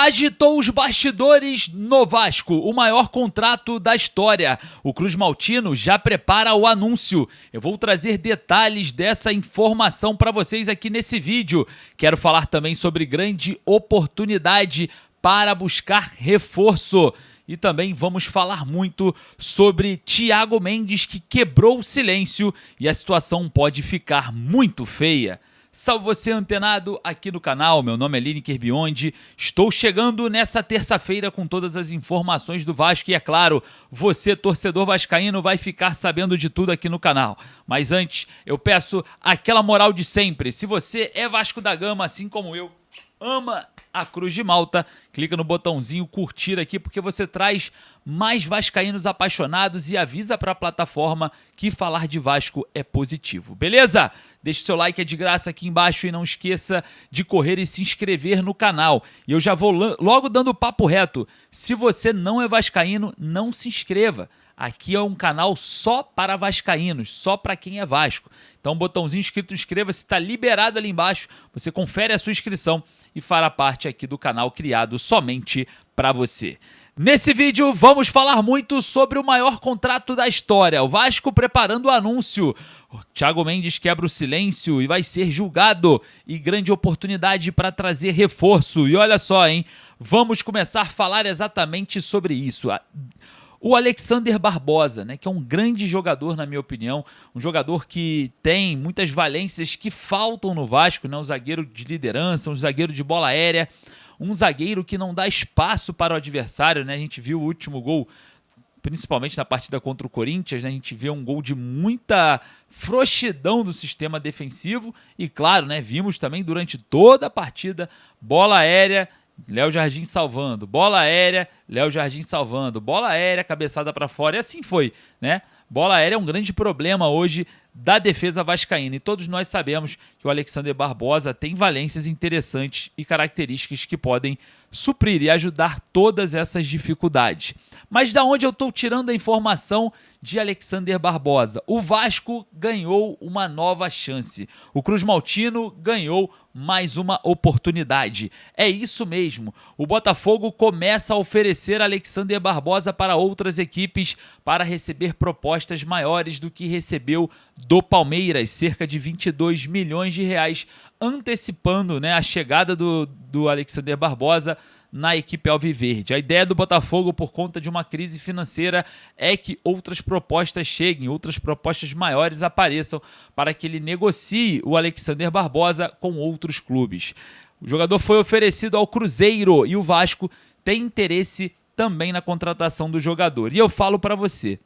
Agitou os bastidores no Vasco, o maior contrato da história. O Cruz Maltino já prepara o anúncio. Eu vou trazer detalhes dessa informação para vocês aqui nesse vídeo. Quero falar também sobre grande oportunidade para buscar reforço. E também vamos falar muito sobre Thiago Mendes, que quebrou o silêncio e a situação pode ficar muito feia. Salve você antenado aqui no canal, meu nome é Lineker Biondi, estou chegando nessa terça-feira com todas as informações do Vasco e é claro, você torcedor vascaíno vai ficar sabendo de tudo aqui no canal. Mas antes, eu peço aquela moral de sempre, se você é Vasco da Gama, assim como eu, ama a Cruz de Malta, clica no botãozinho curtir aqui porque você traz mais vascaínos apaixonados e avisa para a plataforma que falar de Vasco é positivo, beleza? Deixe seu like, é de graça aqui embaixo e não esqueça de correr e se inscrever no canal. E eu já vou logo dando papo reto, se você não é vascaíno, não se inscreva. Aqui é um canal só para vascaínos, só para quem é Vasco. Então, botãozinho escrito inscreva-se, está liberado ali embaixo. Você confere a sua inscrição e fará parte aqui do canal criado somente para você. Nesse vídeo, vamos falar muito sobre o maior contrato da história. O Vasco preparando o anúncio. O Thiago Mendes quebra o silêncio e vai ser julgado. E grande oportunidade para trazer reforço. E olha só, hein? Vamos começar a falar exatamente sobre isso. O Alexander Barbosa, né, que é um grande jogador, na minha opinião, um jogador que tem muitas valências que faltam no Vasco, né, um zagueiro de liderança, um zagueiro de bola aérea, um zagueiro que não dá espaço para o adversário, né, a gente viu o último gol, principalmente na partida contra o Corinthians, né, a gente vê um gol de muita frouxidão do sistema defensivo e, claro, né, vimos também durante toda a partida bola aérea, Léo Jardim salvando, bola aérea, Léo Jardim salvando, bola aérea, cabeçada para fora, e assim foi, né? Bola aérea é um grande problema hoje da defesa vascaína e todos nós sabemos que o Alexander Barbosa tem valências interessantes e características que podem suprir e ajudar todas essas dificuldades. Mas da onde eu estou tirando a informação de Alexander Barbosa? O Vasco ganhou uma nova chance. O Cruz Maltino ganhou mais uma oportunidade. É isso mesmo. O Botafogo começa a oferecer Alexander Barbosa para outras equipes para receber propostas maiores do que recebeu do Palmeiras, cerca de 22 milhões de reais, antecipando, né, a chegada do Alexander Barbosa na equipe alviverde. A ideia do Botafogo, por conta de uma crise financeira, é que outras propostas cheguem, outras propostas maiores apareçam para que ele negocie o Alexander Barbosa com outros clubes. O jogador foi oferecido ao Cruzeiro e o Vasco tem interesse também na contratação do jogador. E eu falo para você,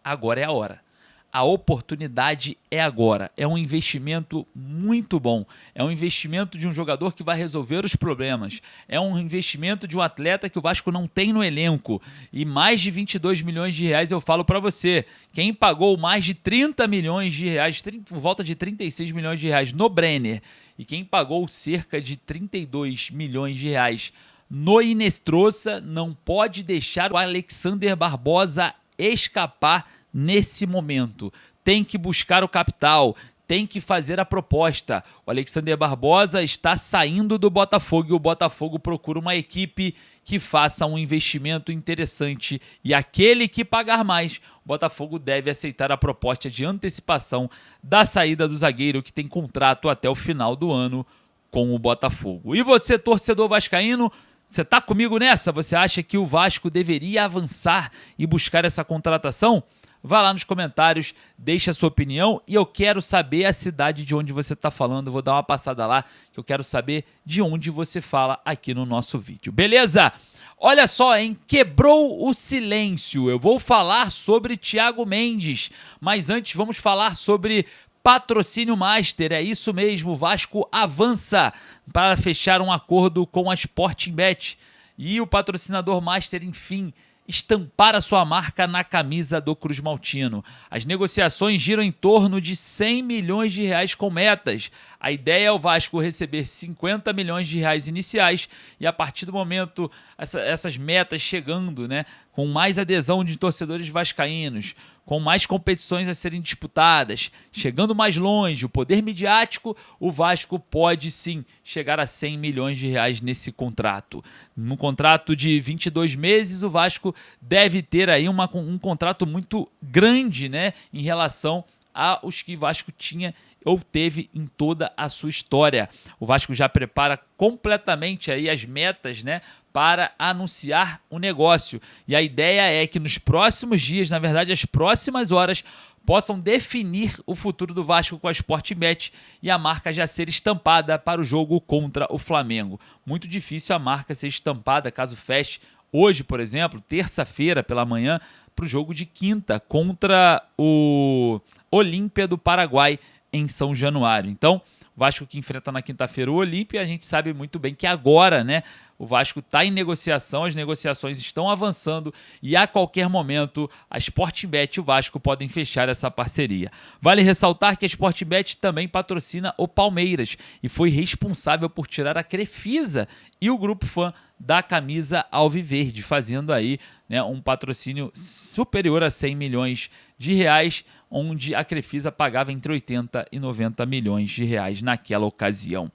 agora é a hora. A oportunidade é agora, é um investimento muito bom, é um investimento de um jogador que vai resolver os problemas, é um investimento de um atleta que o Vasco não tem no elenco e mais de 22 milhões de reais eu falo para você, quem pagou mais de 30 milhões de reais, por volta de 36 milhões de reais no Brenner e quem pagou cerca de 32 milhões de reais no Inestrosa não pode deixar o Alexander Barbosa escapar nesse momento. Tem que buscar o capital, tem que fazer a proposta. O Alexander Barbosa está saindo do Botafogo e o Botafogo procura uma equipe que faça um investimento interessante e aquele que pagar mais, o Botafogo deve aceitar a proposta de antecipação da saída do zagueiro que tem contrato até o final do ano com o Botafogo. E você, torcedor vascaíno, você está comigo nessa? Você acha que o Vasco deveria avançar e buscar essa contratação? Vá lá nos comentários, deixe a sua opinião e eu quero saber a cidade de onde você está falando. Eu vou dar uma passada lá que eu quero saber de onde você fala aqui no nosso vídeo. Beleza? Olha só, hein? Quebrou o silêncio. Eu vou falar sobre Thiago Mendes, mas antes vamos falar sobre Patrocínio Master. É isso mesmo, o Vasco avança para fechar um acordo com a Sportingbet e o patrocinador Master, enfim, estampar a sua marca na camisa do Cruz Maltino. As negociações giram em torno de 100 milhões de reais com metas. A ideia é o Vasco receber 50 milhões de reais iniciais e a partir do momento essas metas chegando, né, com mais adesão de torcedores vascaínos, com mais competições a serem disputadas, chegando mais longe, o poder midiático, o Vasco pode sim chegar a 100 milhões de reais nesse contrato. No contrato de 22 meses, o Vasco deve ter aí um contrato muito grande, né, em relação aos que o Vasco tinha ou teve em toda a sua história. O Vasco já prepara completamente aí as metas, né, para anunciar o negócio. E a ideia é que nos próximos dias, na verdade, as próximas horas, possam definir o futuro do Vasco com a Sportbet e a marca já ser estampada para o jogo contra o Flamengo. Muito difícil a marca ser estampada caso feche hoje, por exemplo, terça-feira pela manhã, para o jogo de quinta contra o Olímpia do Paraguai em São Januário. Então, o Vasco que enfrenta na quinta-feira o Olímpia, a gente sabe muito bem que agora, né, o Vasco está em negociação, as negociações estão avançando e a qualquer momento a Sportbet e o Vasco podem fechar essa parceria. Vale ressaltar que a Sportbet também patrocina o Palmeiras e foi responsável por tirar a Crefisa e o grupo fã da camisa alviverde, fazendo aí, né, um patrocínio superior a 100 milhões de reais, onde a Crefisa pagava entre 80 e 90 milhões de reais naquela ocasião.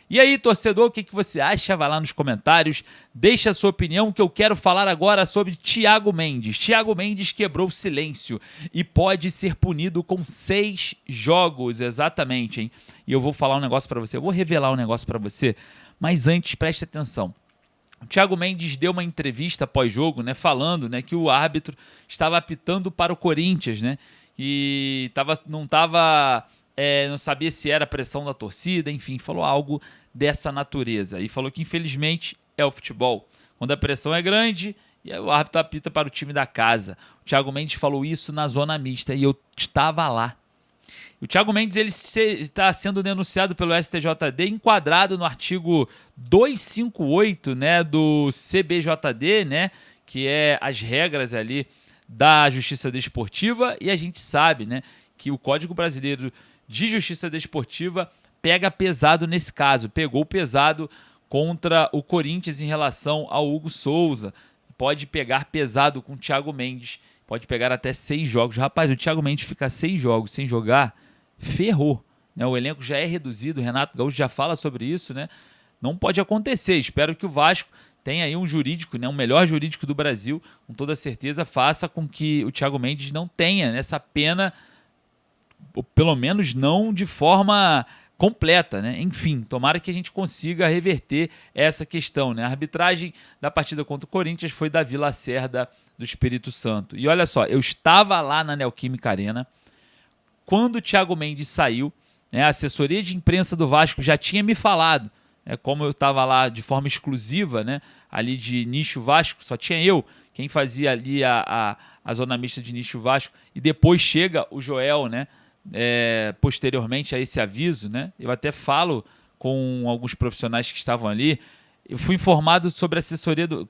E aí, torcedor, o que você acha? Vai lá nos comentários, deixa a sua opinião, que eu quero falar agora sobre Thiago Mendes. Thiago Mendes quebrou o silêncio e pode ser punido com 6 jogos, exatamente, hein? E eu vou falar um negócio para você, eu vou revelar um negócio para você, mas antes, preste atenção. O Thiago Mendes deu uma entrevista pós-jogo, né, falando, né, que o árbitro estava apitando para o Corinthians, né, e não sabia se era pressão da torcida, enfim, falou algo dessa natureza. E falou que, infelizmente, é o futebol. Quando a pressão é grande, o árbitro apita para o time da casa. O Thiago Mendes falou isso na zona mista e eu estava lá. O Thiago Mendes ele está sendo denunciado pelo STJD, enquadrado no artigo 258, né, do CBJD, né, que é as regras ali da Justiça Desportiva, e a gente sabe, né, que o Código Brasileiro de Justiça Desportiva pega pesado nesse caso, pegou pesado contra o Corinthians em relação ao Hugo Souza, pode pegar pesado com o Thiago Mendes, pode pegar até 6 jogos. Rapaz, o Thiago Mendes ficar 6 jogos sem jogar, ferrou, né? O elenco já é reduzido, o Renato Gaúcho já fala sobre isso, né? Não pode acontecer. Espero que o Vasco tenha aí um jurídico, né? O melhor jurídico do Brasil, com toda certeza, faça com que o Thiago Mendes não tenha essa pena, ou pelo menos não de forma completa, né? Enfim, tomara que a gente consiga reverter essa questão, né? A arbitragem da partida contra o Corinthians foi Davi Lacerda do Espírito Santo. E olha só, eu estava lá na Neoquímica Arena quando o Thiago Mendes saiu, né? A assessoria de imprensa do Vasco já tinha me falado, né? Como eu estava lá de forma exclusiva, né? Ali de nicho Vasco, só tinha eu, quem fazia ali a zona mista de nicho Vasco, e depois chega o Joel, né? Posteriormente a esse aviso, né? Eu até falo com alguns profissionais que estavam ali, eu fui informado sobre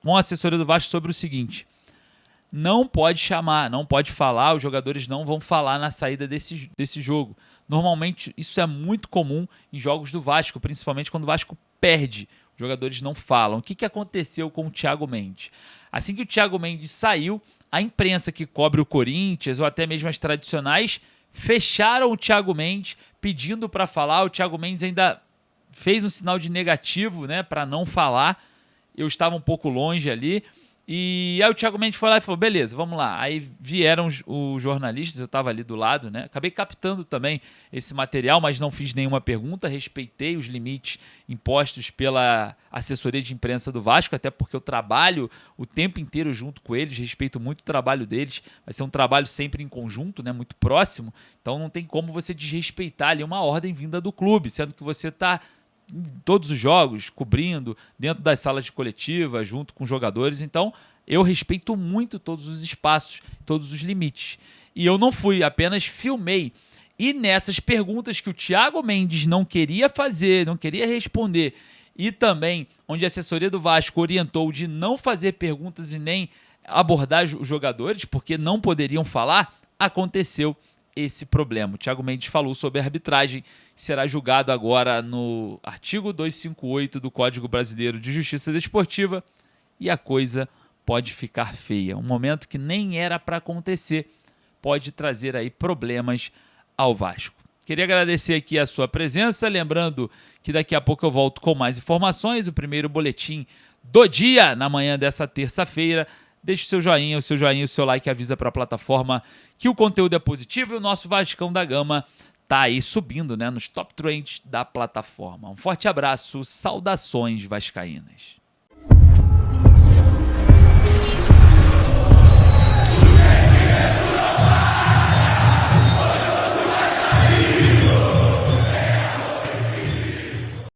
com a assessoria do Vasco sobre o seguinte: não pode chamar, não pode falar, os jogadores não vão falar na saída desse jogo. Normalmente isso é muito comum em jogos do Vasco, principalmente quando o Vasco perde, os jogadores não falam. O que aconteceu com o Thiago Mendes? Assim que o Thiago Mendes saiu, a imprensa que cobre o Corinthians, ou até mesmo as tradicionais, fecharam o Thiago Mendes pedindo para falar. O Thiago Mendes ainda fez um sinal de negativo, né, para não falar. Eu estava um pouco longe ali. E aí o Thiago Mendes foi lá e falou, beleza, vamos lá. Aí vieram os jornalistas, eu estava ali do lado, né? Acabei captando também esse material, mas não fiz nenhuma pergunta, respeitei os limites impostos pela assessoria de imprensa do Vasco, até porque eu trabalho o tempo inteiro junto com eles, respeito muito o trabalho deles, vai ser um trabalho sempre em conjunto, né? Muito próximo, então não tem como você desrespeitar ali uma ordem vinda do clube, sendo que você está em todos os jogos, cobrindo, dentro das salas de coletiva, junto com jogadores. Então, eu respeito muito todos os espaços, todos os limites. E eu não fui, apenas filmei. E nessas perguntas que o Thiago Mendes não queria fazer, não queria responder, e também onde a assessoria do Vasco orientou de não fazer perguntas e nem abordar os jogadores, porque não poderiam falar, aconteceu esse problema. O Thiago Mendes falou sobre a arbitragem, será julgado agora no artigo 258 do Código Brasileiro de Justiça Desportiva e a coisa pode ficar feia. Um momento que nem era para acontecer, pode trazer aí problemas ao Vasco. Queria agradecer aqui a sua presença, lembrando que daqui a pouco eu volto com mais informações, o primeiro boletim do dia na manhã dessa terça-feira. Deixe o seu joinha, o seu like, avisa para a plataforma que o conteúdo é positivo e o nosso Vascão da Gama tá aí subindo, né, nos top trends da plataforma. Um forte abraço, saudações vascaínas.